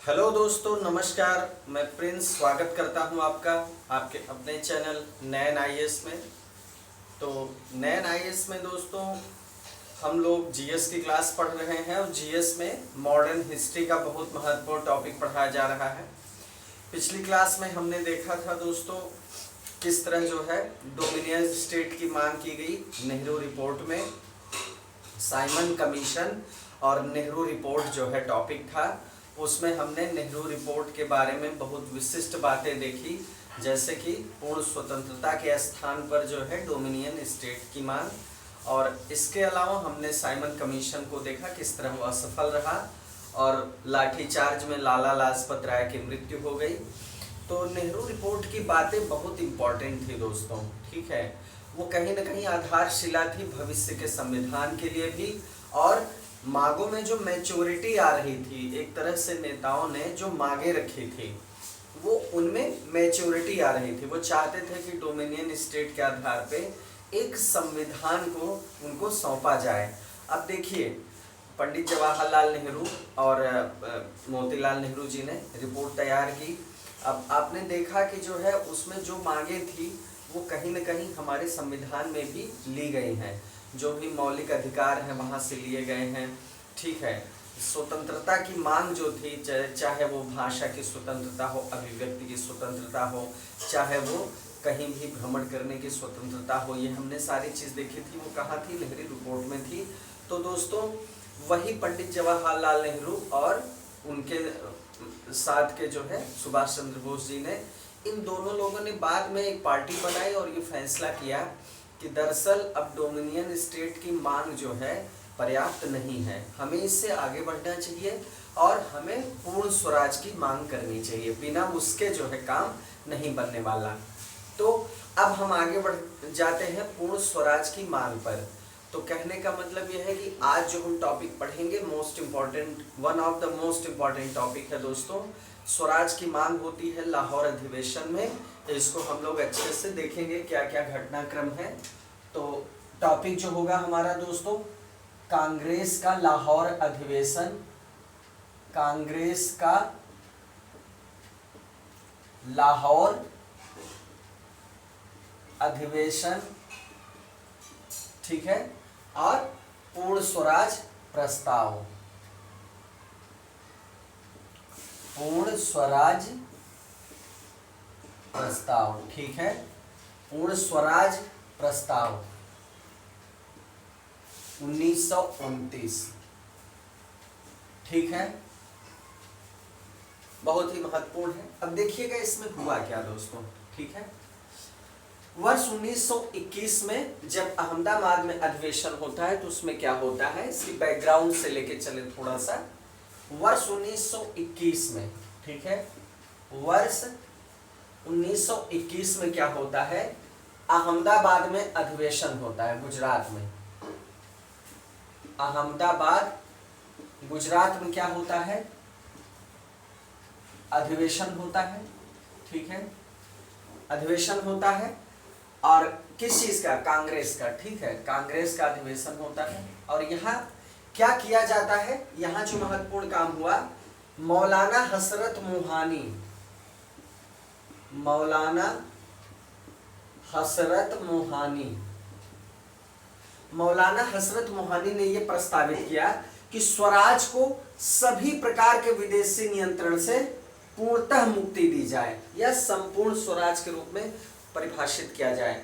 Hello दोस्तों, नमस्कार। मैं प्रिंस स्वागत करता हूं आपका आपके अपने चैनल नैन आईएएस में। तो नैन आईएएस में दोस्तों हम लोग जीएस की क्लास पढ़ रहे हैं और जीएस में मॉडर्न हिस्ट्री का बहुत महत्वपूर्ण टॉपिक पढ़ाया जा रहा है। पिछली क्लास में हमने देखा था दोस्तों किस तरह जो है डोमिनियन स्टेट की मांग की गई नेहरू रिपोर्ट में। साइमन कमीशन और नेहरू रिपोर्ट जो है टॉपिक था, उसमें हमने नेहरू रिपोर्ट के बारे में बहुत विशिष्ट बातें देखी, जैसे कि पूर्ण स्वतंत्रता के स्थान पर जो है डोमिनियन स्टेट की मांग। और इसके अलावा हमने साइमन कमीशन को देखा किस तरह वो असफल रहा और लाठीचार्ज में लाला लाजपत राय की मृत्यु हो गई। तो नेहरू रिपोर्ट की बातें बहुत इम्पॉर्टेंट थी दोस्तों, ठीक है। वो कहीं ना कहीं आधारशिला थी भविष्य के संविधान के लिए भी, और मांगों में जो मैच्योरिटी आ रही थी, एक तरह से नेताओं ने जो मांगे रखी थी वो उनमें मैच्योरिटी आ रही थी। वो चाहते थे कि डोमिनियन स्टेट के आधार पे एक संविधान को उनको सौंपा जाए। अब देखिए, पंडित जवाहरलाल नेहरू और मोतीलाल नेहरू जी ने रिपोर्ट तैयार की। अब आपने देखा कि जो है उसमें जो मांगे थी वो कहीं न कहीं हमारे संविधान में भी ली गई हैं। जो भी मौलिक अधिकार हैं वहाँ से लिए गए हैं, ठीक है। स्वतंत्रता की मांग जो थी, चाहे वो भाषा की स्वतंत्रता हो, अभिव्यक्ति की स्वतंत्रता हो, चाहे वो कहीं भी भ्रमण करने की स्वतंत्रता हो, ये हमने सारी चीज़ देखी थी। वो कहाँ थी? नेहरू रिपोर्ट में थी। तो दोस्तों वही पंडित जवाहरलाल नेहरू और उनके साथ के जो है सुभाष चंद्र बोस जी ने, इन दोनों लोगों ने बाद में एक पार्टी बनाई और ये फैसला किया कि दरअसल अब डोमिनियन स्टेट की मांग जो है पर्याप्त नहीं है, हमें इससे आगे बढ़ना चाहिए और हमें पूर्ण स्वराज की मांग करनी चाहिए। बिना उसके जो है काम नहीं बनने वाला। तो अब हम आगे बढ़ जाते हैं पूर्ण स्वराज की मांग पर। तो कहने का मतलब यह है कि आज जो हम टॉपिक पढ़ेंगे, most important, one of the most important topic है दोस्तों। स्वराज की मांग होती है लाहौर अधिवेशन में। इसको हम लोग अच्छे से देखेंगे क्या क्या घटनाक्रम है। तो टॉपिक जो होगा हमारा दोस्तों, कांग्रेस का लाहौर अधिवेशन। कांग्रेस का लाहौर अधिवेशन, ठीक है, और पूर्ण स्वराज प्रस्ताव। पूर्ण स्वराज प्रस्ताव, ठीक है, पूर्ण स्वराज प्रस्ताव 1929, ठीक है, बहुत ही महत्वपूर्ण है। अब देखिएगा इसमें हुआ क्या दोस्तों, ठीक है। वर्ष 1921 में जब अहमदाबाद में अधिवेशन होता है तो उसमें क्या होता है, इसकी बैकग्राउंड से लेके चले थोड़ा सा। वर्ष 1921 में, ठीक है, वर्ष 1921 में क्या होता है, अहमदाबाद में अधिवेशन होता है, गुजरात में। अहमदाबाद गुजरात में क्या होता है, अधिवेशन होता है, ठीक है, अधिवेशन होता है। और किस चीज का? कांग्रेस का, ठीक है, कांग्रेस का अधिवेशन होता है। और यहाँ क्या किया जाता है, यहाँ जो महत्वपूर्ण काम हुआ, मौलाना हसरत मोहानी, मौलाना हसरत मोहानी, मौलाना हसरत मोहानी ने यह प्रस्तावित किया कि स्वराज को सभी प्रकार के विदेशी नियंत्रण से पूर्णतः मुक्ति दी जाए या संपूर्ण स्वराज के रूप में परिभाषित किया जाए।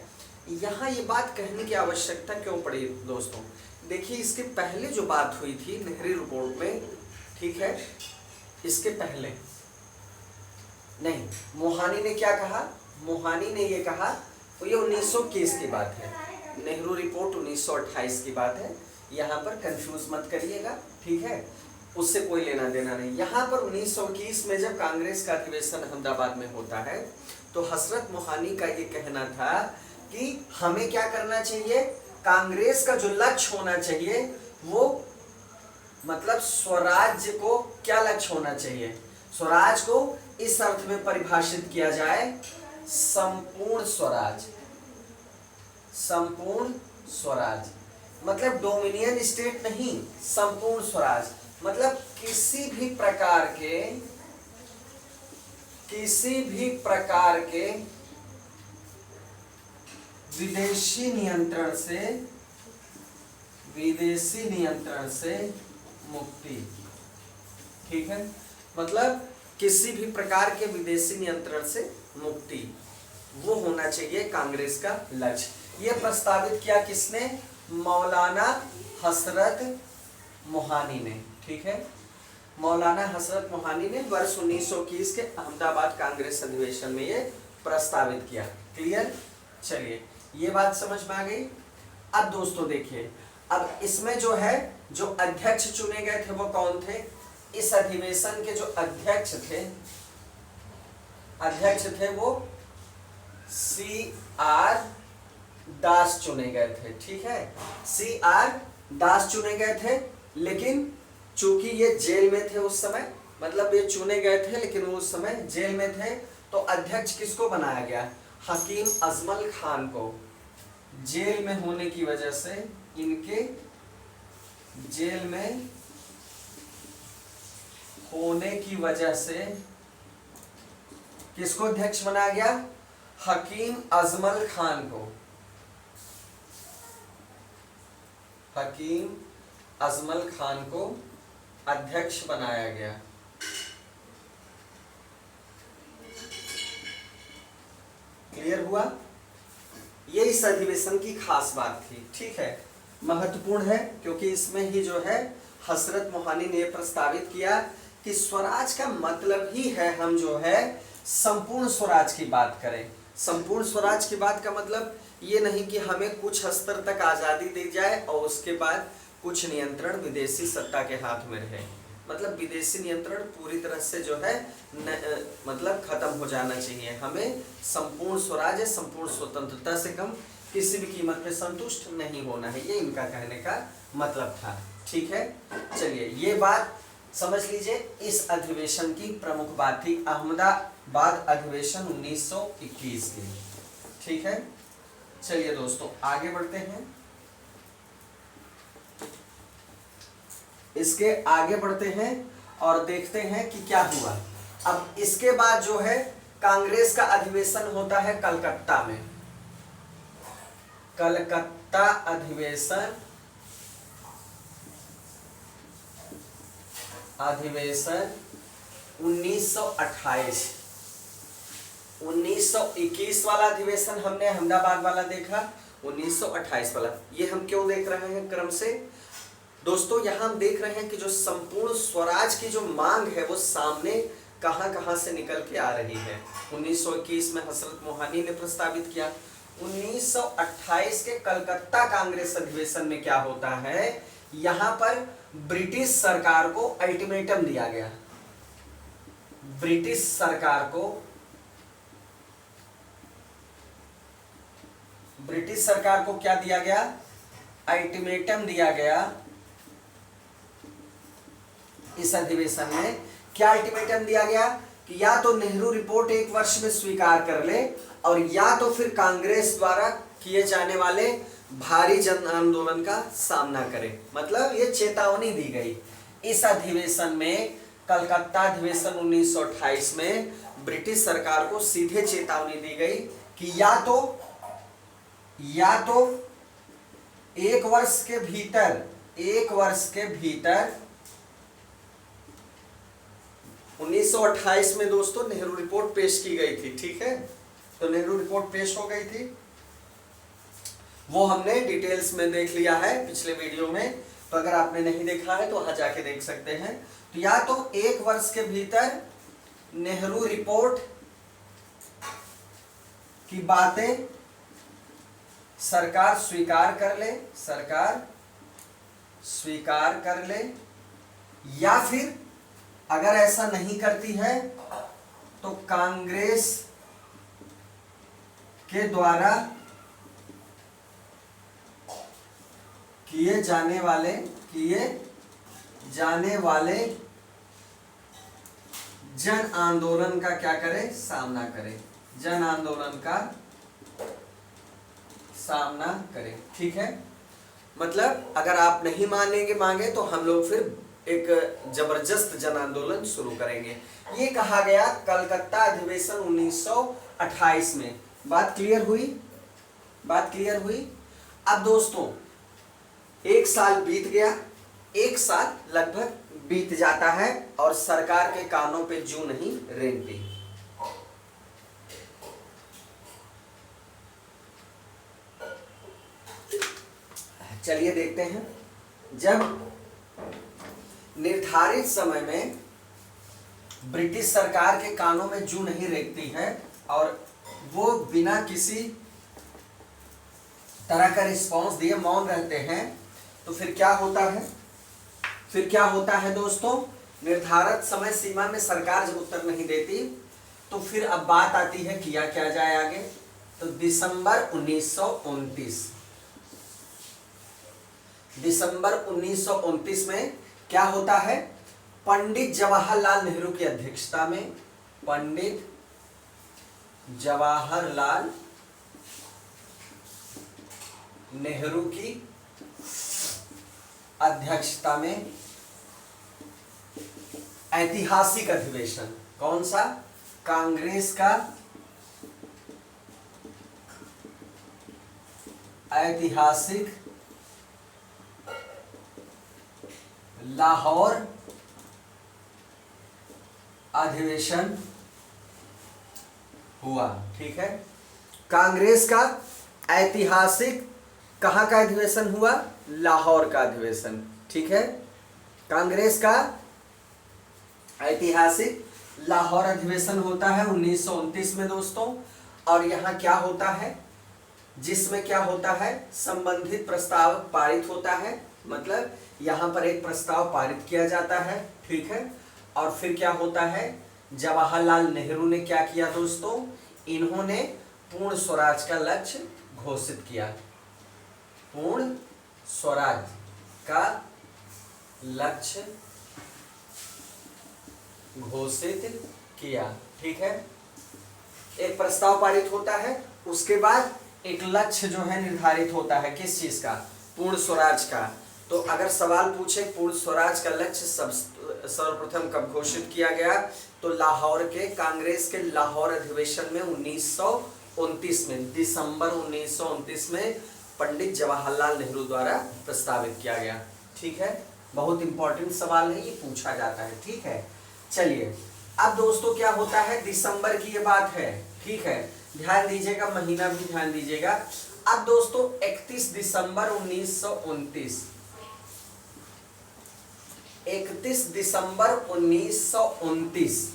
यहाँ ये बात कहने की आवश्यकता क्यों पड़ी दोस्तों? देखिए, इसके पहले जो बात हुई थी नेहरू रिपोर्ट में, ठीक है, इसके पहले नहीं, मोहानी ने क्या कहा, मोहानी ने ये कहा, तो ये 1921 की बात है, नेहरू रिपोर्ट 1928 की बात है। यहाँ पर कंफ्यूज मत करिएगा, ठीक है, उससे कोई लेना देना नहीं। यहाँ पर 1921 में जब कांग्रेस का अधिवेशन अहमदाबाद में होता है तो हसरत मोहानी का ये कहना था कि हमें क्या करना चाहिए, कांग्रेस का जो लक्ष्य होना चाहिए वो मतलब स्वराज्य को क्या लक्ष्य होना चाहिए, स्वराज को इस अर्थ में परिभाषित किया जाए, संपूर्ण स्वराज। संपूर्ण स्वराज मतलब डोमिनियन स्टेट नहीं, संपूर्ण स्वराज मतलब किसी भी प्रकार के किसी भी प्रकार के विदेशी नियंत्रण से मुक्ति। ठीक है, मतलब किसी भी प्रकार के विदेशी नियंत्रण से मुक्ति, वो होना चाहिए कांग्रेस का लक्ष्य। ये प्रस्तावित किया किसने? मौलाना हसरत मोहानी ने। ठीक है, मौलाना हसरत मोहानी ने वर्ष 1921 के अहमदाबाद कांग्रेस अधिवेशन में ये प्रस्तावित किया। क्लियर? चलिए, ये बात समझ में आ गई। अब दोस्तों देखिए, अब इसमें जो है, जो अध्यक्ष चुने गए थे वो कौन थे? इस अधिवेशन के जो अध्यक्ष थे वो C.R. दास चुने गए थे। ठीक है, C.R. दास चुने गए थे, लेकिन चूंकि ये जेल में थे उस समय, मतलब ये चुने गए थे लेकिन वो उस समय जेल में थे, तो अध्यक्ष किसको बनाया गया? हकीम अजमल खान को। जेल में होने की वजह से, इनके जेल में होने की वजह से किसको अध्यक्ष बनाया गया? हकीम अजमल खान को। हकीम अजमल खान को अध्यक्ष बनाया गया। क्लियर हुआ? ये इस अधिवेशन की खास बात थी। ठीक है, महत्वपूर्ण है, क्योंकि इसमें ही जो है हसरत मोहानी ने प्रस्तावित किया कि स्वराज का मतलब ही है हम जो है संपूर्ण स्वराज की बात करें। संपूर्ण स्वराज की बात का मतलब ये नहीं कि हमें कुछ स्तर तक आजादी दी जाए और उसके बाद कुछ नियंत्रण विदेशी सत्ता के हाथ में रहे। मतलब विदेशी नियंत्रण पूरी तरह से जो है मतलब खत्म हो जाना चाहिए। हमें संपूर्ण स्वराज, संपूर्ण स्वतंत्रता से कम किसी भी कीमत पे संतुष्ट नहीं होना है, ये इनका कहने का मतलब था। ठीक है, चलिए ये बात समझ लीजिए। इस अधिवेशन की प्रमुख बात थी अहमदाबाद अधिवेशन 1921 की। ठीक है, चलिए दोस्तों आगे बढ़ते हैं। इसके आगे बढ़ते हैं और देखते हैं कि क्या हुआ। अब इसके बाद जो है कांग्रेस का अधिवेशन होता है कलकत्ता में। कलकत्ता अधिवेशन 1928। 1921 वाला अधिवेशन हमने अहमदाबाद वाला देखा, 1928 वाला ये हम क्यों देख रहे हैं क्रम से? दोस्तों यहाँ हम देख रहे हैं कि जो संपूर्ण स्वराज की जो मांग है वो सामने कहां से निकल के आ रही है। 1921 में हसरत मोहानी ने प्रस्तावित किया। 1928 के कलकत्ता कांग्रेस अधिवेशन में क्या होता है? यहां पर ब्रिटिश सरकार को अल्टीमेटम दिया गया। ब्रिटिश सरकार को क्या दिया गया? अल्टीमेटम दिया गया। इस अधिवेशन में क्या अल्टीमेटम दिया गया कि या तो नेहरू रिपोर्ट 1 वर्ष में स्वीकार कर ले और या तो फिर कांग्रेस द्वारा किए जाने वाले भारी जन आंदोलन का सामना करे। मतलब ये चेतावनी दी गई। इस अधिवेशन में, कलकत्ता अधिवेशन 1928 में ब्रिटिश सरकार को सीधे चेतावनी दी गई कि या तो 1 वर्ष के भीतर 1928 में दोस्तों नेहरू रिपोर्ट पेश की गई थी। ठीक है, तो नेहरू रिपोर्ट पेश हो गई थी, वो हमने डिटेल्स में देख लिया है पिछले वीडियो में। तो अगर आपने नहीं देखा है तो वहां जाके देख सकते हैं। तो या तो 1 वर्ष के भीतर नेहरू रिपोर्ट की बातें सरकार स्वीकार कर ले, या फिर अगर ऐसा नहीं करती है तो कांग्रेस के द्वारा किए जाने वाले जन आंदोलन का क्या करे? सामना करे। जन आंदोलन का सामना करे। ठीक है, मतलब अगर आप नहीं मांगे तो हम लोग फिर एक जबरदस्त जन आंदोलन शुरू करेंगे। ये कहा गया कलकत्ता अधिवेशन 1928 में। बात क्लियर हुई? बात क्लियर हुई? अब दोस्तों एक साल बीत गया, एक साल लगभग बीत जाता है और सरकार के कानों पे जूं नहीं रेंगती। चलिए देखते हैं, जब निर्धारित समय में ब्रिटिश सरकार के कानों में जूं नहीं रेंगती है और वो बिना किसी तरह का रिस्पांस दिए मौन रहते हैं, तो फिर क्या होता है? फिर क्या होता है दोस्तों? निर्धारित समय सीमा में सरकार जब उत्तर नहीं देती तो फिर अब बात आती है किया क्या जाए आगे। तो दिसंबर 1929 में क्या होता है? पंडित जवाहरलाल नेहरू की अध्यक्षता में, पंडित जवाहरलाल नेहरू की अध्यक्षता में ऐतिहासिक अधिवेशन, कौन सा? कांग्रेस का ऐतिहासिक लाहौर अधिवेशन हुआ। ठीक है, कांग्रेस का ऐतिहासिक कहां का अधिवेशन हुआ? लाहौर का अधिवेशन। ठीक है, कांग्रेस का ऐतिहासिक लाहौर अधिवेशन होता है 1929 में दोस्तों। और यहां क्या होता है? जिसमें क्या होता है? संबंधित प्रस्ताव पारित होता है, मतलब यहां पर एक प्रस्ताव पारित किया जाता है। ठीक है, और फिर क्या होता है? जवाहरलाल नेहरू ने क्या किया दोस्तों? इन्होंने पूर्ण स्वराज का लक्ष्य घोषित किया। पूर्ण स्वराज का लक्ष्य घोषित किया। ठीक है, एक प्रस्ताव पारित होता है, उसके बाद एक लक्ष्य जो है निर्धारित होता है। किस चीज का? पूर्ण स्वराज का। तो अगर सवाल पूछे पूर्ण स्वराज का लक्ष्य सर्वप्रथम कब घोषित किया गया, तो लाहौर के कांग्रेस के लाहौर अधिवेशन में 1929 में, दिसंबर 1929 में पंडित जवाहरलाल नेहरू द्वारा प्रस्तावित किया गया। ठीक है, बहुत इंपॉर्टेंट सवाल है, ये पूछा जाता है। ठीक है, चलिए अब दोस्तों क्या होता है? दिसंबर की ये बात है। ठीक है, ध्यान दीजिएगा, महीना भी ध्यान दीजिएगा। अब दोस्तों 31 दिसंबर 1929, 31 दिसंबर 1929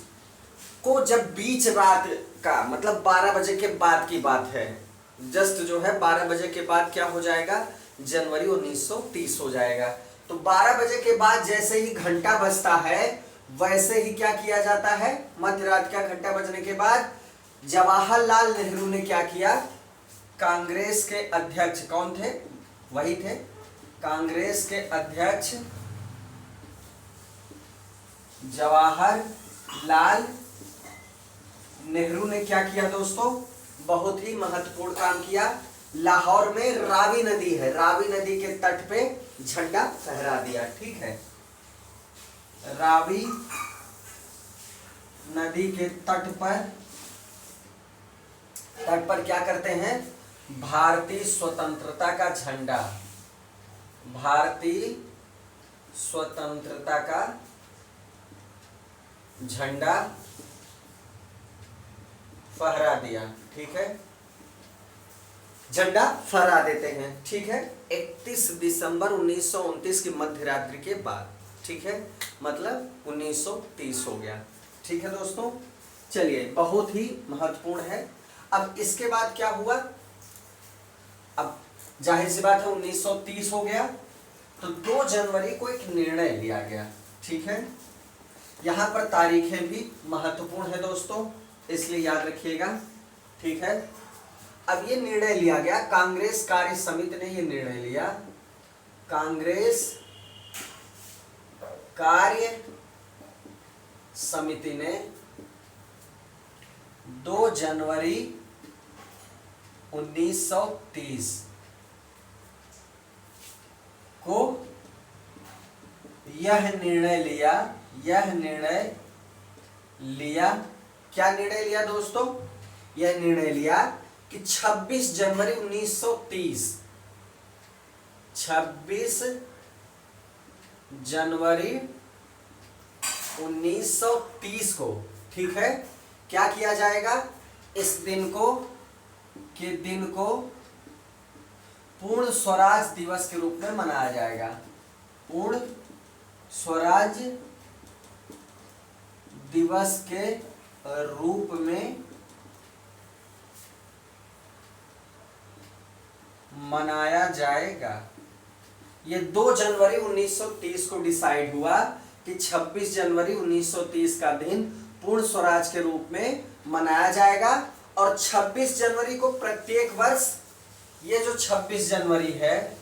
को जब बीच रात का, मतलब 12 बजे के बाद की बात है, जस्ट जो है 12 बजे के बाद क्या हो जाएगा? जनवरी 1930 हो जाएगा। तो 12 बजे के बाद जैसे ही घंटा बजता है वैसे ही क्या किया जाता है? मध्य रात का घंटा बजने के बाद जवाहरलाल नेहरू ने क्या किया? कांग्रेस के अध्यक्ष कौन थे? वही थे, कांग्रेस के अध्यक्ष जवाहरलाल नेहरू ने क्या किया दोस्तों? बहुत ही महत्वपूर्ण काम किया। लाहौर में रावी नदी है, रावी नदी के तट पे झंडा फहरा दिया। ठीक है, रावी नदी के तट पर क्या करते हैं? भारतीय स्वतंत्रता का झंडा, भारतीय स्वतंत्रता का झंडा फहरा दिया। ठीक है, झंडा फहरा देते हैं। ठीक है, 31 दिसंबर 1929 की मध्य रात्रि के बाद। ठीक है, मतलब 1930 हो गया। ठीक है दोस्तों, चलिए बहुत ही महत्वपूर्ण है। अब इसके बाद क्या हुआ? अब जाहिर सी बात है 1930 हो गया, तो 2 जनवरी को एक निर्णय लिया गया। ठीक है, यहां पर तारीखें भी महत्वपूर्ण है दोस्तों, इसलिए याद रखिएगा। ठीक है, अब ये निर्णय लिया गया, कांग्रेस कार्य समिति ने ये निर्णय लिया, कांग्रेस कार्य समिति ने 2 जनवरी 1930 को यह निर्णय लिया, यह निर्णय लिया, क्या निर्णय लिया दोस्तों? यह निर्णय लिया कि 26 जनवरी 1930, 26 जनवरी 1930 को, ठीक है, क्या किया जाएगा? इस दिन को पूर्ण स्वराज दिवस के रूप में मनाया जाएगा। पूर्ण स्वराज दिवस के रूप में मनाया जाएगा। ये 2 जनवरी 1930 को डिसाइड हुआ कि 26 जनवरी 1930 का दिन पूर्ण स्वराज के रूप में मनाया जाएगा। और 26 जनवरी को प्रत्येक वर्ष, ये जो 26 जनवरी है,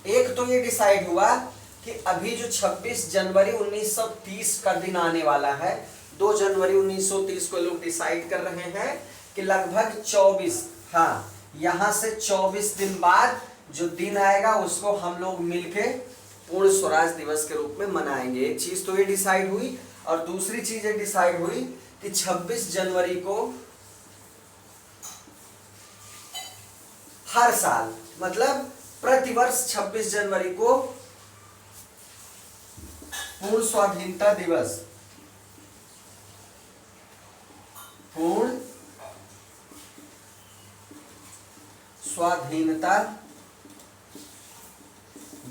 एक तो ये डिसाइड हुआ कि अभी जो 26 जनवरी 1930 का दिन आने वाला है, 2 जनवरी 1930 को लोग डिसाइड कर रहे हैं कि लगभग 24, हाँ, यहां से 24 दिन बाद जो दिन आएगा उसको हम लोग मिलके पूर्ण स्वराज दिवस के रूप में मनाएंगे। एक चीज तो ये डिसाइड हुई, और दूसरी चीज ये डिसाइड हुई कि 26 जनवरी को हर साल, मतलब प्रतिवर्ष 26 जनवरी को पूर्ण स्वाधीनता दिवस, पूर्ण स्वाधीनता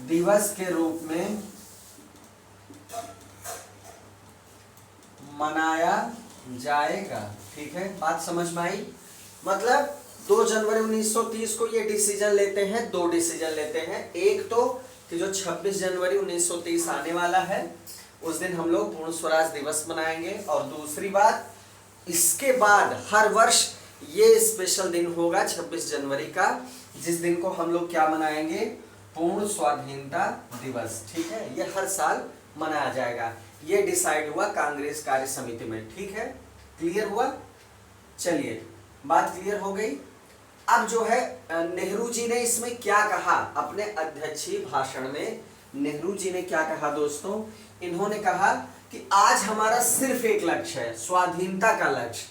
दिवस के रूप में मनाया जाएगा। ठीक है, बात समझ में आई? मतलब 2 जनवरी 1930 को ये डिसीजन लेते हैं, 2 डिसीजन लेते हैं। एक तो कि जो 26 जनवरी 1930 आने वाला है उस दिन हम लोग पूर्ण स्वराज दिवस मनाएंगे, और दूसरी बात, इसके बाद हर वर्ष ये स्पेशल दिन होगा 26 जनवरी का, जिस दिन को हम लोग क्या मनाएंगे? पूर्ण स्वाधीनता दिवस। ठीक है, ये हर साल मनाया जाएगा। ये डिसाइड हुआ कांग्रेस कार्य समिति में। ठीक है, क्लियर हुआ? चलिए, बात क्लियर हो गई। अब जो है नेहरू जी ने इसमें क्या कहा अपने अध्यक्षीय भाषण में? नेहरू जी ने क्या कहा दोस्तों? इन्होंने कहा कि आज हमारा सिर्फ एक लक्ष्य है, स्वाधीनता का लक्ष्य,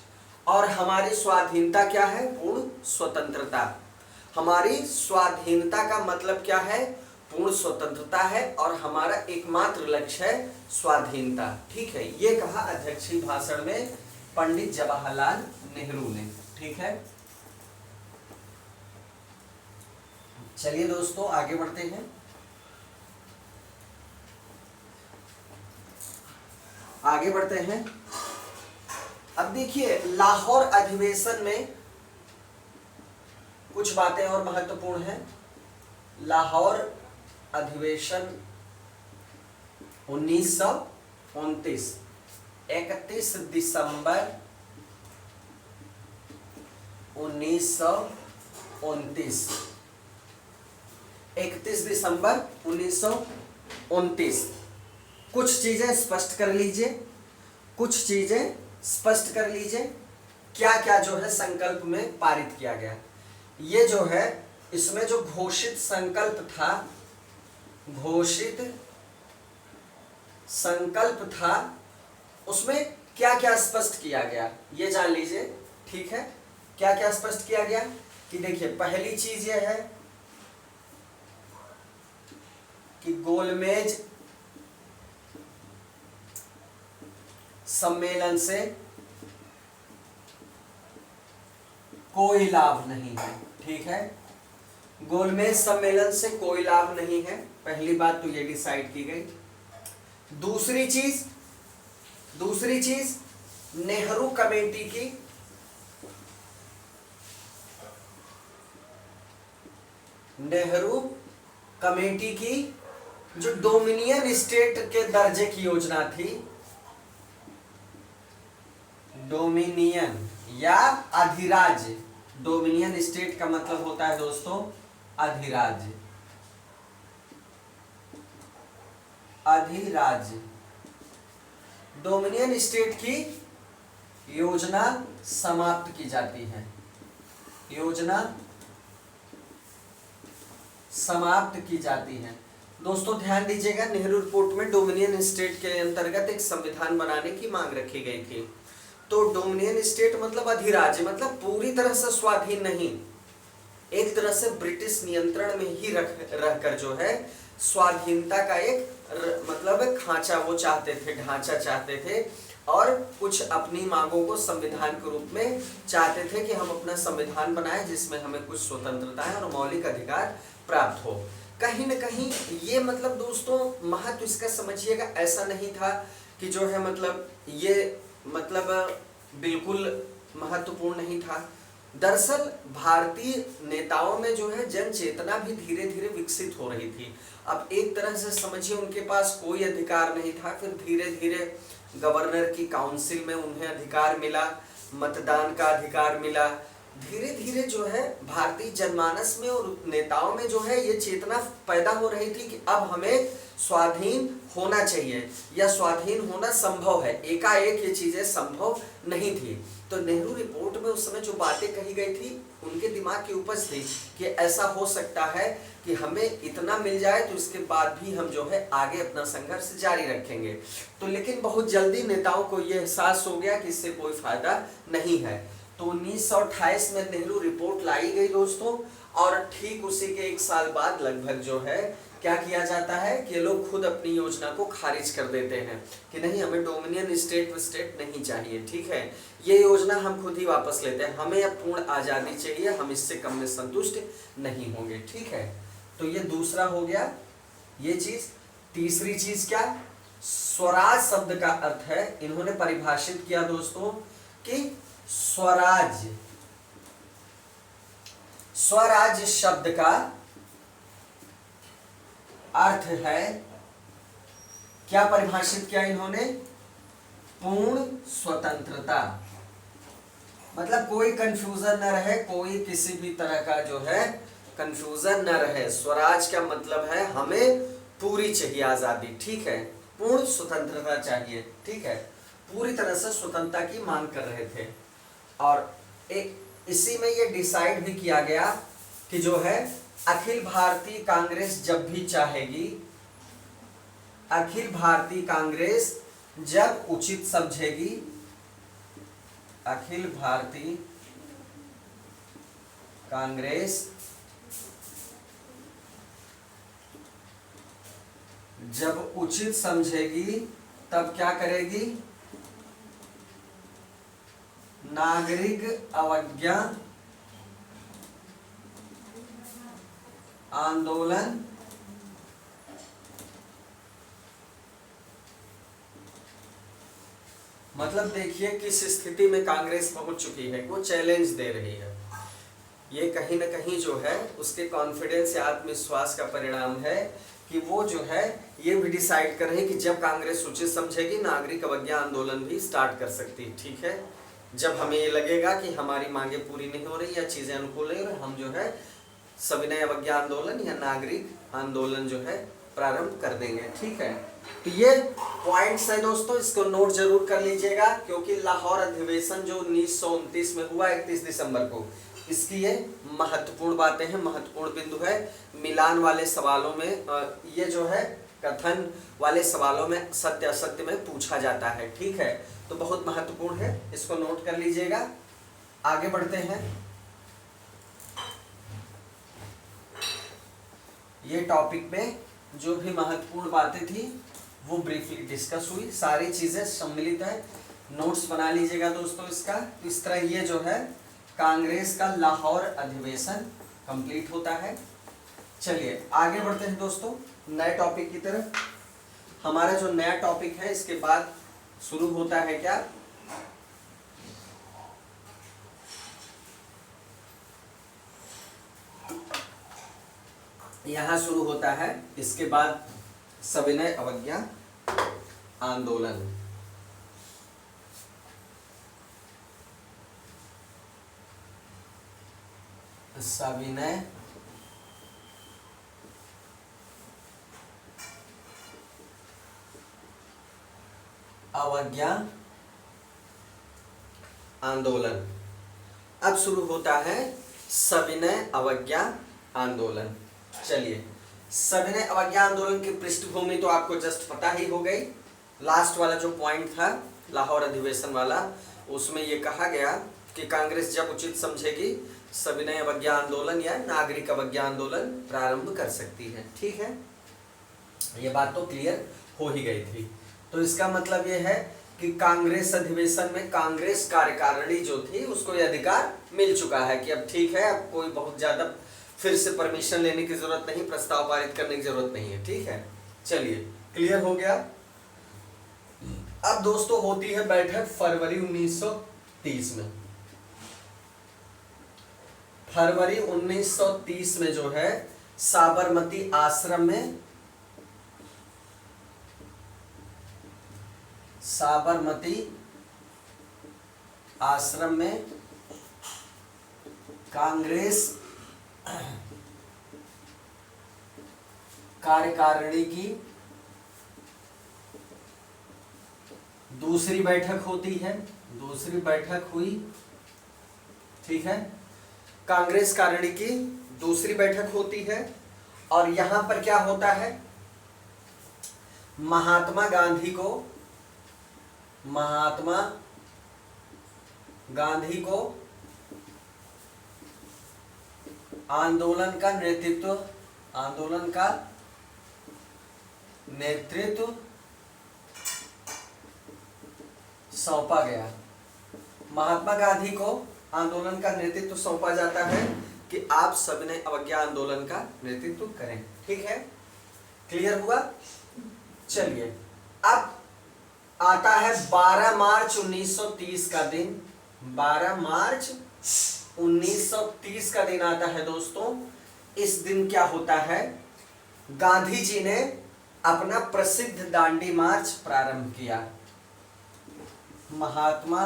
और हमारी स्वाधीनता क्या है? पूर्ण स्वतंत्रता। हमारी स्वाधीनता का मतलब क्या है? पूर्ण स्वतंत्रता है, और हमारा एकमात्र लक्ष्य है स्वाधीनता। ठीक है, ये कहा अध्यक्षीय भाषण में पंडित जवाहरलाल नेहरू ने। ठीक है, चलिए दोस्तों आगे बढ़ते हैं। आगे बढ़ते हैं। अब देखिए, लाहौर अधिवेशन में कुछ बातें और महत्वपूर्ण हैं। लाहौर अधिवेशन 1929, 31 दिसंबर 1929, 31 दिसंबर 1929। कुछ चीजें स्पष्ट कर लीजिए, कुछ चीजें स्पष्ट कर लीजिए, क्या क्या जो है संकल्प में पारित किया गया। ये जो है, इसमें जो घोषित संकल्प था, घोषित संकल्प था, उसमें क्या क्या स्पष्ट किया गया ये जान लीजिए। ठीक है, क्या क्या स्पष्ट किया गया कि देखिए, पहली चीज ये है कि गोलमेज सम्मेलन से कोई लाभ नहीं है। ठीक है, गोलमेज सम्मेलन से कोई लाभ नहीं है, पहली बात तो ये डिसाइड की गई। दूसरी चीज नेहरू कमेटी की, नेहरू कमेटी की जो डोमिनियन स्टेट के दर्जे की योजना थी, डोमिनियन या अधिराज्य, डोमिनियन स्टेट का मतलब होता है दोस्तों अधिराज्य, अधिराज्य, डोमिनियन स्टेट की योजना समाप्त की जाती है, योजना समाप्त की जाती है। दोस्तों ध्यान दीजिएगा, नेहरू रिपोर्ट में डोमिनियन स्टेट के अंतर्गत एक संविधान बनाने की मांग रखी गई थी। तो डोमिनियन स्टेट मतलब अधिराज्य, मतलब पूरी तरह से स्वाधीन नहीं, एक तरह से ब्रिटिश नियंत्रण में ही रहकर जो है स्वाधीनता का एक मतलब खांचा वो चाहते थे, ढांचा चाहते थे, और कुछ अपनी मांगों को संविधान के रूप में चाहते थे कि हम अपना संविधान बनाएं जिसमें हमें कुछ स्वतंत्रता और मौलिक अधिकार प्राप्त हो। कहीं न कहीं ये मतलब दोस्तों महत्व इसका समझिएगा, ऐसा नहीं था कि जो है मतलब ये मतलब बिल्कुल महत्वपूर्ण नहीं था। दरअसल भारतीय नेताओं में जो है जन चेतना भी धीरे धीरे विकसित हो रही थी। अब एक तरह से समझिए उनके पास कोई अधिकार नहीं था, फिर धीरे धीरे गवर्नर की काउंसिल में उन्हें अधिकार मिला, मतदान का अधिकार मिला। धीरे धीरे जो है भारतीय जनमानस में और नेताओं में जो है ये चेतना पैदा हो रही थी कि अब हमें स्वाधीन होना चाहिए या स्वाधीन होना संभव है। एकाएक ये चीजें संभव नहीं थी। तो नेहरू रिपोर्ट में उस समय जो बातें कही गई थी उनके दिमाग की उपज थी कि ऐसा हो सकता है कि हमें इतना मिल जाए तो इसके बाद भी हम जो है आगे अपना संघर्ष जारी रखेंगे। तो लेकिन बहुत जल्दी नेताओं को यह एहसास हो गया कि इससे कोई फायदा नहीं है। तो 1928 में नेहरू रिपोर्ट लाई गई दोस्तों, और ठीक उसी के एक साल बाद लगभग जो है क्या किया जाता है कि लोग खुद अपनी योजना को खारिज कर देते हैं कि नहीं, हमें डोमिनियन स्टेट नहीं चाहिए, ठीक है, ये योजना हम खुद ही वापस लेते हैं, हमें अब पूर्ण आजादी चाहिए, हम इससे कम में संतुष्ट नहीं होंगे, ठीक है। तो ये दूसरा हो गया ये चीज। तीसरी चीज क्या, स्वराज शब्द का अर्थ है, इन्होंने परिभाषित किया दोस्तों कि स्वराज शब्द का अर्थ है, क्या परिभाषित किया इन्होंने, पूर्ण स्वतंत्रता। मतलब कोई कंफ्यूजन न रहे, कोई किसी भी तरह का जो है कंफ्यूजन न रहे। स्वराज का मतलब है हमें पूरी चाहिए आजादी, ठीक है, पूर्ण स्वतंत्रता चाहिए, ठीक है, पूरी तरह से स्वतंत्रता की मांग कर रहे थे। और इसी में ये डिसाइड भी किया गया कि जो है अखिल भारतीय कांग्रेस जब भी चाहेगी, अखिल भारतीय कांग्रेस जब उचित समझेगी, अखिल भारतीय कांग्रेस जब उचित समझेगी तब क्या करेगी, नागरिक अवज्ञा आंदोलन मतलब देखिए किस स्थिति में कांग्रेस पहुंच चुकी है, वो चैलेंज दे रही है। ये कहीं ना कहीं जो है उसके कॉन्फिडेंस या आत्मविश्वास का परिणाम है कि वो जो है ये भी डिसाइड कर रहे कि जब कांग्रेस उचित समझेगी नागरिक अवज्ञा आंदोलन भी स्टार्ट कर सकती है, ठीक है। जब हमें ये लगेगा कि हमारी मांगे पूरी नहीं हो रही या चीजें अनुकूल नहीं हो रही, हम जो है सविनय अवज्ञा आंदोलन या नागरिक आंदोलन जो है प्रारंभ कर देंगे, ठीक है। तो ये पॉइंट्स है दोस्तों, इसको नोट जरूर कर लीजिएगा, क्योंकि लाहौर अधिवेशन जो 1929 में हुआ 31 दिसंबर को, इसकी ये महत्वपूर्ण बातें हैं, महत्वपूर्ण बिंदु है। मिलान वाले सवालों में ये जो है कथन वाले सवालों में सत्य असत्य में पूछा जाता है, ठीक है। तो बहुत महत्वपूर्ण है, इसको नोट कर लीजिएगा। आगे बढ़ते हैं। ये टॉपिक में जो भी महत्वपूर्ण बातें थी वो ब्रीफली डिस्कस हुई, सारी चीजें सम्मिलित है, नोट्स बना लीजिएगा दोस्तों इसका। इस तरह ये जो है कांग्रेस का लाहौर अधिवेशन कंप्लीट होता है। चलिए आगे बढ़ते हैं दोस्तों नए टॉपिक की तरफ। हमारा जो नया टॉपिक है इसके बाद शुरू होता है क्या, यहां शुरू होता है इसके बाद सविनय अवज्ञा आंदोलन। सविनय अवज्ञा आंदोलन। अब शुरू होता है सविनय अवज्ञा आंदोलन। चलिए सविनय अवज्ञा आंदोलन की पृष्ठभूमि तो आपको जस्ट पता ही हो गई। लास्ट वाला जो पॉइंट था लाहौर अधिवेशन वाला, उसमें ये कहा गया कि कांग्रेस जब उचित समझेगी सविनय अवज्ञा आंदोलन या नागरिक अवज्ञा आंदोलन प्रारंभ कर सकती है। ठीक है, ये बात तो क्लियर हो ही गई थी। तो इसका मतलब ये है कि कांग्रेस अधिवेशन में कांग्रेस कार्यकारिणी जो थी उसको ये अधिकार मिल चुका है कि अब ठीक है, अब कोई बहुत ज्यादा फिर से परमिशन लेने की जरूरत नहीं, प्रस्ताव पारित करने की जरूरत नहीं है। ठीक है, चलिए क्लियर हो गया। अब दोस्तों होती है बैठक फरवरी 1930 में। फरवरी 1930 में जो है साबरमती आश्रम में, साबरमती आश्रम में कांग्रेस कार्यकारिणी की दूसरी बैठक होती है। दूसरी बैठक हुई, ठीक है, कांग्रेस कारिणी की दूसरी बैठक होती है। और यहां पर क्या होता है, महात्मा गांधी को आंदोलन का नेतृत्व सौंपा गया। महात्मा गांधी को आंदोलन का नेतृत्व सौंपा जाता है कि आप सविनय अवज्ञा आंदोलन का नेतृत्व करें। ठीक है, क्लियर हुआ। चलिए अब आता है 12 मार्च 1930 का दिन। 12 मार्च 1930 का दिन आता है दोस्तों। इस दिन क्या होता है, गांधी जी ने अपना प्रसिद्ध दांडी मार्च प्रारंभ किया। महात्मा,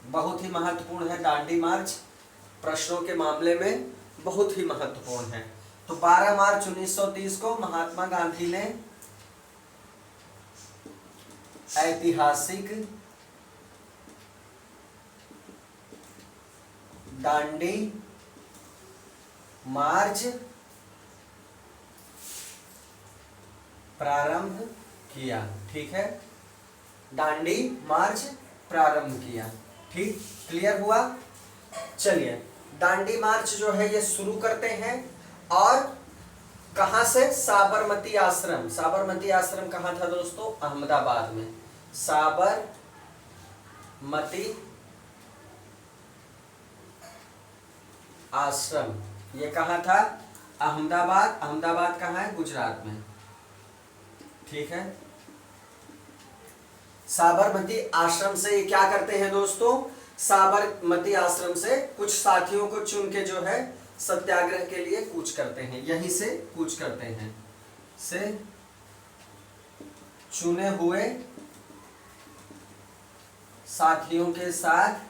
बहुत ही महत्वपूर्ण है दांडी मार्च, प्रश्नों के मामले में बहुत ही महत्वपूर्ण है। तो 12 मार्च 1930 को महात्मा गांधी ने ऐतिहासिक दांडी मार्च प्रारंभ किया। ठीक है, दांडी मार्च प्रारंभ किया। ठीक, क्लियर हुआ। चलिए दांडी मार्च जो है ये शुरू करते हैं और कहां से, साबरमती आश्रम। साबरमती आश्रम कहां था दोस्तों, अहमदाबाद में। साबरमती आश्रम ये कहां था, अहमदाबाद। अहमदाबाद कहां है, गुजरात में। ठीक है, साबरमती आश्रम से ये क्या करते हैं दोस्तों, साबरमती आश्रम से कुछ साथियों को चुन के जो है सत्याग्रह के लिए कूच करते हैं। यहीं से कूच करते हैं, से चुने हुए साथियों के साथ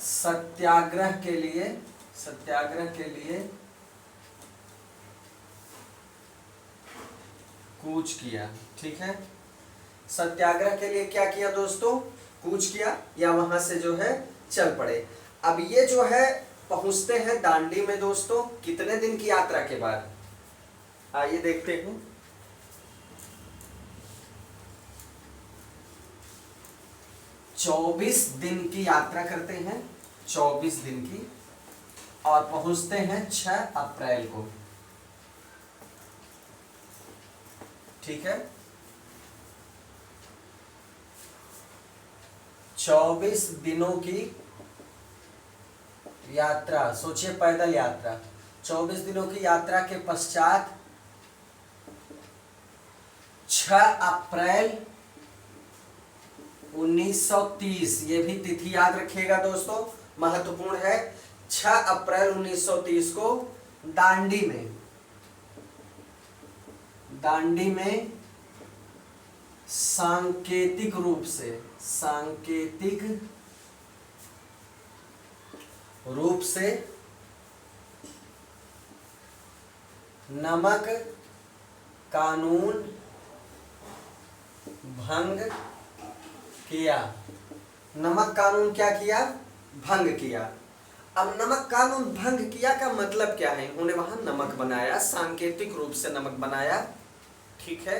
सत्याग्रह के लिए कूच किया। ठीक है, सत्याग्रह के लिए क्या किया दोस्तों, कूच किया या वहां से जो है चल पड़े। अब ये जो है पहुंचते हैं दांडी में दोस्तों कितने दिन की यात्रा के बाद, आइए देखते हैं। चौबीस दिन की यात्रा करते हैं, 24 दिन की, और पहुंचते हैं 6 अप्रैल को। ठीक है, 24 दिनों की यात्रा, सोचिए पैदल यात्रा। 24 दिनों की यात्रा के पश्चात 6 अप्रैल 1930, ये भी तिथि याद रखिएगा दोस्तों, महत्वपूर्ण है। 6 अप्रैल 1930 को दांडी में सांकेतिक रूप से नमक कानून भंग किया। नमक कानून क्या किया, भंग किया। अब नमक कानून भंग किया का मतलब क्या है? उन्होंने वहां नमक बनाया, सांकेतिक रूप से नमक बनाया, ठीक है।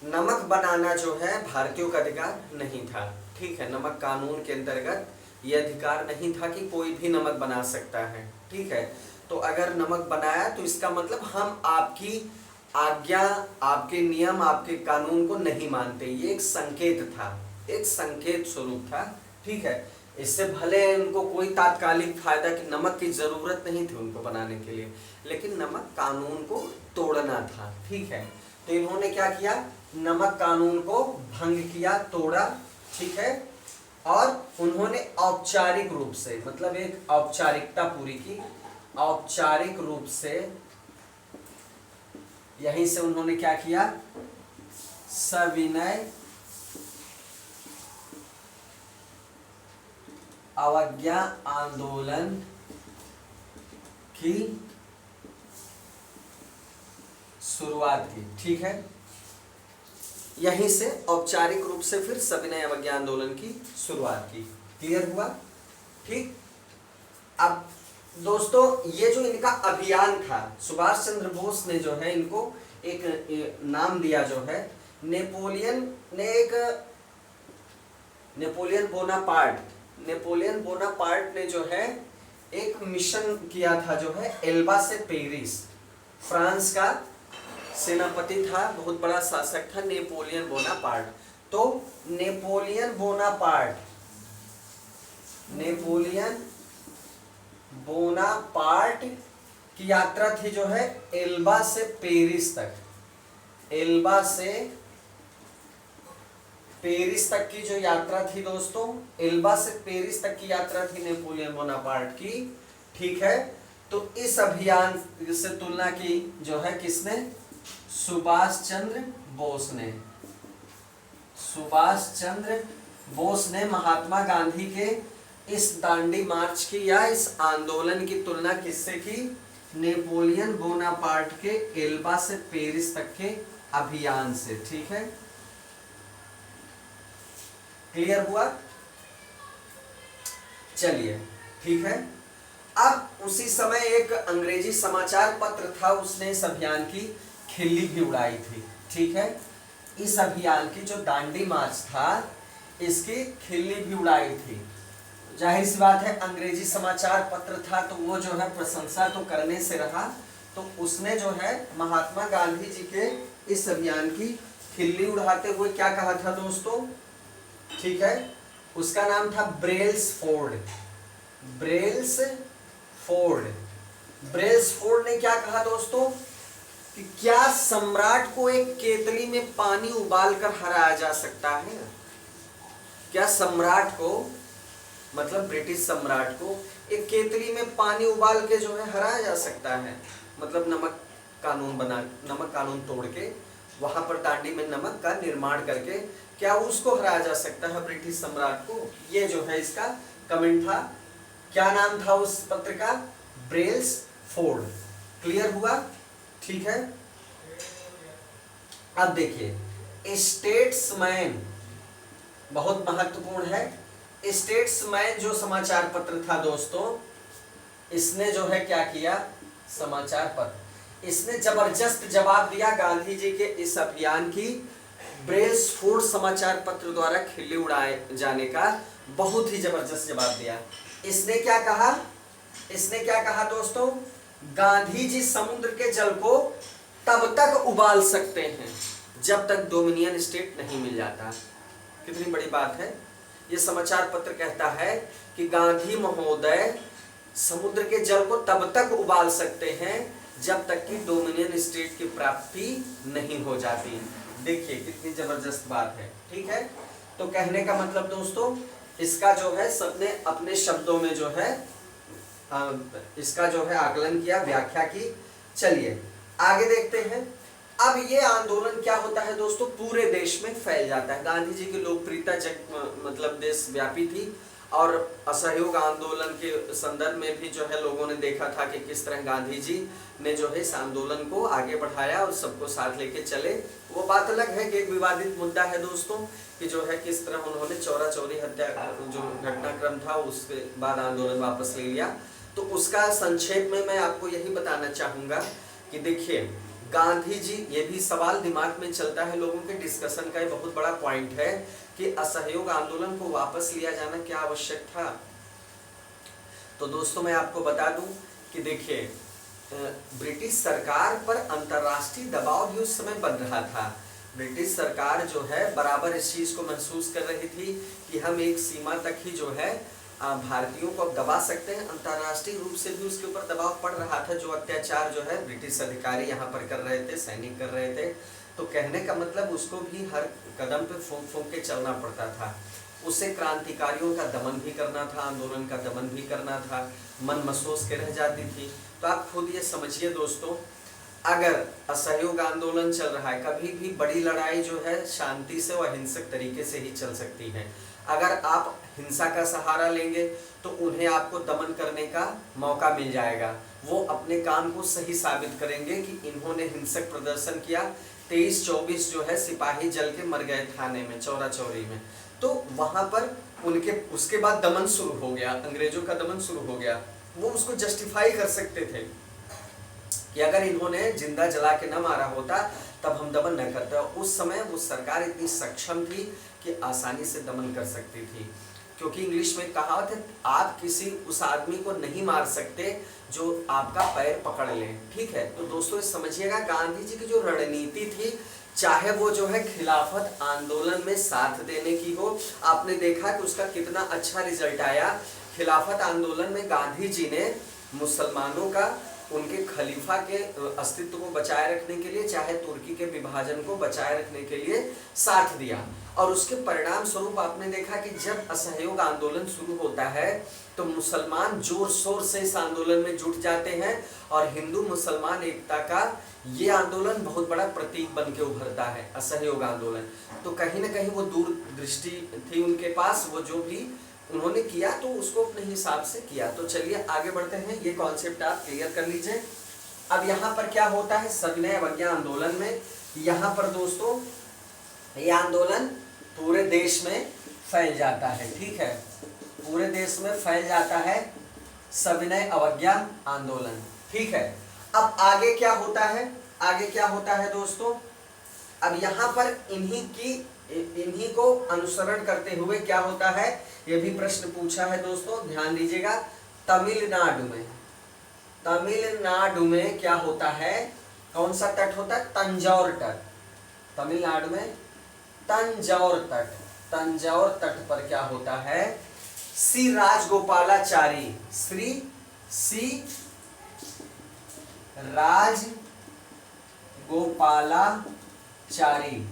नमक बनाना जो है भारतीयों का अधिकार नहीं था, ठीक है। नमक कानून के अंतर्गत यह अधिकार नहीं था कि कोई भी नमक बना सकता है, ठीक है। तो अगर नमक बनाया तो इसका मतलब हम आपकी आज्ञा, आपके नियम, आपके कानून को नहीं मानते। ये एक संकेत था, एक संकेत स्वरूप था, ठीक है। इससे भले उनको कोई तात्कालिक फायदा की नमक की जरूरत नहीं थी उनको बनाने के लिए, लेकिन नमक कानून को तोड़ना था, ठीक है। तो इन्होंने क्या किया? नमक कानून को भंग किया, तोड़ा, ठीक है। और उन्होंने औपचारिक रूप से, मतलब एक औपचारिकता पूरी की, औपचारिक रूप से यहीं से उन्होंने क्या किया? सविनय अवज्ञा आंदोलन की शुरुआत की, ठीक है। यहीं से औपचारिक रूप से फिर सविनय अवज्ञा आंदोलन की शुरुआत की। क्लियर हुआ? ठीक। अब दोस्तों ये जो इनका अभियान था, सुभाष चंद्र बोस ने जो है इनको एक नाम दिया, जो है नेपोलियन बोनापार्ट ने जो है एक मिशन किया था, जो है एल्बा से पेरिस। फ्रांस का सेनापति था, बहुत बड़ा शासक था नेपोलियन बोनापार्ट। तो नेपोलियन बोनापार्ट की यात्रा थी जो है एल्बा से पेरिस तक। एल्बा से पेरिस तक की जो यात्रा थी दोस्तों, एल्बा से पेरिस तक की यात्रा थी नेपोलियन बोनापार्ट की, ठीक है। तो इस अभियान से तुलना की जो है किसने? सुभाष चंद्र बोस ने महात्मा गांधी के इस दांडी मार्च की या इस आंदोलन की तुलना किससे की? नेपोलियन बोनापार्ट के एल्बा से पेरिस तक के अभियान से, ठीक है। क्लियर हुआ? चलिए, ठीक है। अब उसी समय एक अंग्रेजी समाचार पत्र था, उसने इस अभियान की खिल्ली भी उड़ाई थी, ठीक है। इस अभियान की जो दांडी मार्च था, इसकी खिल्ली भी उड़ाई थी। जाहिर सी बात है, अंग्रेजी समाचार पत्र था तो वो जो है प्रशंसा तो करने से रहा। तो उसने जो है महात्मा गांधी जी के इस अभियान की खिल्ली उड़ाते हुए क्या कहा था दोस्तों? ठीक है, उसका नाम था ब्रेल्सफोर्ड ने क्या कहा दोस्तों कि क्या सम्राट को एक केतली में पानी उबालकर हराया जा सकता है? क्या सम्राट को, मतलब ब्रिटिश सम्राट को, एक केतली में पानी उबाल के जो है हराया जा सकता है? मतलब नमक कानून तोड़ के वहां पर दांडी में नमक का निर्माण करके क्या उसको हराया जा सकता है ब्रिटिश सम्राट को? ये जो है इसका कमेंट था। क्या नाम था उस पत्र का? ब्रेल्सफोर्ड। क्लियर हुआ? ठीक है। अब देखिए, स्टेट्समैन बहुत महत्वपूर्ण है। स्टेट्समैन जो समाचार पत्र था दोस्तों, इसने जो है क्या किया? समाचार पत्र, इसने जबरदस्त जवाब दिया गांधी जी के इस अभियान की ब्रेल्सफोर्ड समाचार पत्र द्वारा खिल्ली उड़ाए जाने का बहुत ही जबरदस्त जवाब दिया। इसने क्या कहा दोस्तों? गांधी जी समुद्र के जल को तब तक उबाल सकते हैं जब तक डोमिनियन स्टेट नहीं मिल जाता। कितनी बड़ी बात है। यह समाचार पत्र कहता है कि गांधी महोदय समुद्र के जल को तब तक उबाल सकते हैं जब तक कि डोमिनियन स्टेट की प्राप्ति नहीं हो जाती। देखिए कितनी जबरदस्त बात है। ठीक है, तो कहने का मतलब दोस्तों, इसका जो है सबने अपने शब्दों में जो है इसका जो है आकलन किया, व्याख्या की। चलिए आगे देखते हैं। अब ये आंदोलन क्या होता है दोस्तों? पूरे देश में फैल जाता है। गांधी जी की लोकप्रियता मतलब देश व्यापी थी। और असहयोग आंदोलन के संदर्भ में भी जो है लोगों ने देखा था कि किस तरह गांधी जी ने जो है इस आंदोलन को आगे बढ़ाया और सबको साथ लेके चले। वो बात अलग है कि एक विवादित मुद्दा है दोस्तों कि जो है किस तरह उन्होंने चौरा चौरी हत्या जो घटनाक्रम था उसके बाद आंदोलन वापस ले लिया। तो उसका संक्षेप में मैं आपको यही बताना चाहूँगा कि देखिए गांधी जी, ये भी सवाल दिमाग में चलता है लोगों के, डिस्कशन का ये बहुत बड़ा पॉइंट है कि असहयोग आंदोलन को वापस लिया जाना क्या आवश्यक था। तो दोस्तों मैं आपको बता दूं कि देखिए ब्रिटिश सरकार पर अंतर्राष्ट्रीय दबाव भी उस समय बन रहा था। ब्रिटिश सरकार जो है बराबर इस चीज को महसूस कर रही थी कि हम एक सीमा तक ही जो है भारतीयों को अब दबा सकते हैं। अंतर्राष्ट्रीय रूप से भी उसके ऊपर दबाव पड़ रहा था, जो अत्याचार जो है ब्रिटिश अधिकारी यहाँ पर कर रहे थे, सैनिक कर रहे थे। तो कहने का मतलब उसको भी हर कदम पे फूंक फूंक के चलना पड़ता था। उसे क्रांतिकारियों का दमन भी करना था, आंदोलन का दमन भी करना था, मन महसूस के रह जाती थी। तो आप खुद ये समझिए दोस्तों, अगर असहयोग आंदोलन चल रहा है, कभी भी बड़ी लड़ाई जो है शांति से व अहिंसक तरीके से ही चल सकती है। अगर आप हिंसा का सहारा लेंगे तो उन्हें आपको दमन करने का मौका मिल जाएगा। वो अपने काम को सही साबित करेंगे कि इन्होंने हिंसक प्रदर्शन किया, 23-24 जो है सिपाही जल के मर गए थाने में, चौरा चौरी में। तो वहां पर उनके उसके बाद दमन शुरू हो गया, अंग्रेजों का दमन शुरू हो गया। वो उसको जस्टिफाई कर सकते थे कि अगर इन्होंने जिंदा जला के न मारा होता तब हम दमन न करते। उस समय वो सरकार इतनी सक्षम थी कि आसानी से दमन कर सकती थी, क्योंकि इंग्लिश में कहावत है, आप किसी उस आदमी को नहीं मार सकते जो आपका पैर पकड़ ले। ठीक है, तो दोस्तों समझिएगा गांधी जी की जो रणनीति थी, चाहे वो जो है खिलाफत आंदोलन में साथ देने की हो, आपने देखा कि उसका कितना अच्छा रिजल्ट आया। खिलाफत आंदोलन में गांधी जी ने मुसलमानों का, उनके खलीफा के अस्तित्व को बचाए रखने के लिए, चाहे तुर्की के विभाजन को बचाए रखने के लिए साथ दिया। और उसके परिणाम स्वरूप आपने देखा कि जब असहयोग आंदोलन शुरू होता है तो मुसलमान जोर शोर से इस आंदोलन में जुट जाते हैं और हिंदू मुसलमान एकता का ये आंदोलन बहुत बड़ा प्रतीक बन के उभरता है, असहयोग आंदोलन। तो कहीं ना कहीं वो दूरदृष्टि थी उनके पास, वो जो भी उन्होंने किया तो उसको अपने हिसाब से किया। तो चलिए आगे बढ़ते हैं, ये कॉन्सेप्ट आप क्लियर कर लीजिए। अब यहाँ पर क्या होता है सविनय अवज्ञा आंदोलन में, यहाँ पर दोस्तों ये आंदोलन पूरे देश में फैल जाता है। ठीक है, पूरे देश में फैल जाता है सविनय अवज्ञा आंदोलन। ठीक है, अब आगे क्या होता है, आगे क्या होता है दोस्तों, अब यहाँ पर इन्हीं को अनुसरण करते हुए क्या होता है, ये भी प्रश्न पूछा है दोस्तों, ध्यान दीजिएगा। तमिलनाडु में क्या होता है, कौन सा तट होता है, तंजौर तट। तमिलनाडु में तंजौर तट पर क्या होता है, श्री राजगोपालाचारी, श्री राजगोपालाचारी,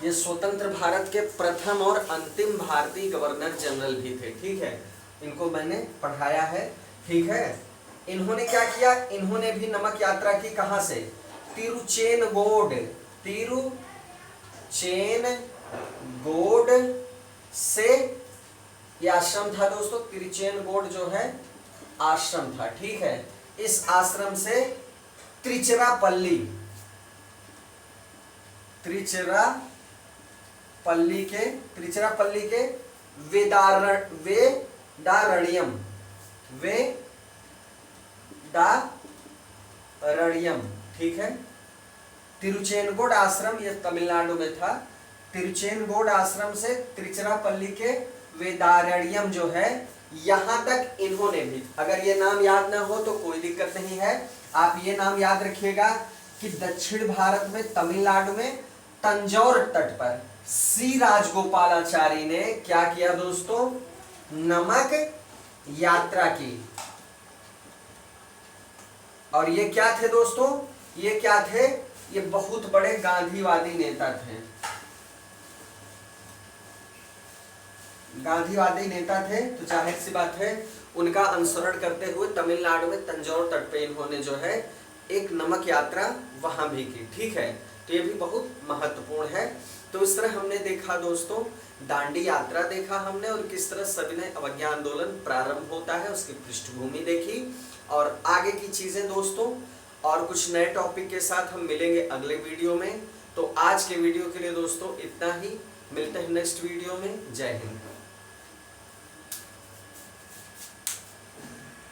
ये स्वतंत्र भारत के प्रथम और अंतिम भारतीय गवर्नर जनरल भी थे। ठीक है, इनको मैंने पढ़ाया है। ठीक है, इन्होंने क्या किया, इन्होंने भी नमक यात्रा की, कहां से, तिरुचेनगोड से, ये आश्रम था दोस्तों, तिरुचेनगोड जो है आश्रम था। ठीक है, इस आश्रम से त्रिचिरापल्ली के वेदारण्यम। ठीक है, तिरुचेनगोड आश्रम ये तमिलनाडु में था। तिरुचेनगोड आश्रम से त्रिचिरापल्ली के वेदारण्यम जो है, यहां तक इन्होंने भी, अगर ये नाम याद ना हो तो कोई दिक्कत नहीं है, आप ये नाम याद रखिएगा कि दक्षिण भारत में तमिलनाडु में तंजौर तट पर श्री राजगोपालाचारी ने क्या किया दोस्तों, नमक यात्रा की। और ये क्या थे दोस्तों, ये क्या थे, ये बहुत बड़े गांधीवादी नेता थे, गांधीवादी नेता थे। तो जाहिर सी बात है उनका अनुसरण करते हुए तमिलनाडु में तंजौर तट पे इन्होंने जो है एक नमक यात्रा वहाँ भी की, ठीक है। तो ये भी बहुत महत्वपूर्ण है। तो इस तरह हमने देखा दोस्तों, दांडी यात्रा देखा हमने और किस तरह सविनय अवज्ञा आंदोलन प्रारंभ होता है, उसकी पृष्ठभूमि देखी और आगे की चीजें दोस्तों। और कुछ नए टॉपिक के साथ हम मिलेंगे अगले वीडियो में। तो आज के वीडियो के लिए दोस्तों इतना ही, मिलते हैं नेक्स्ट वीडियो में। जय हिंद।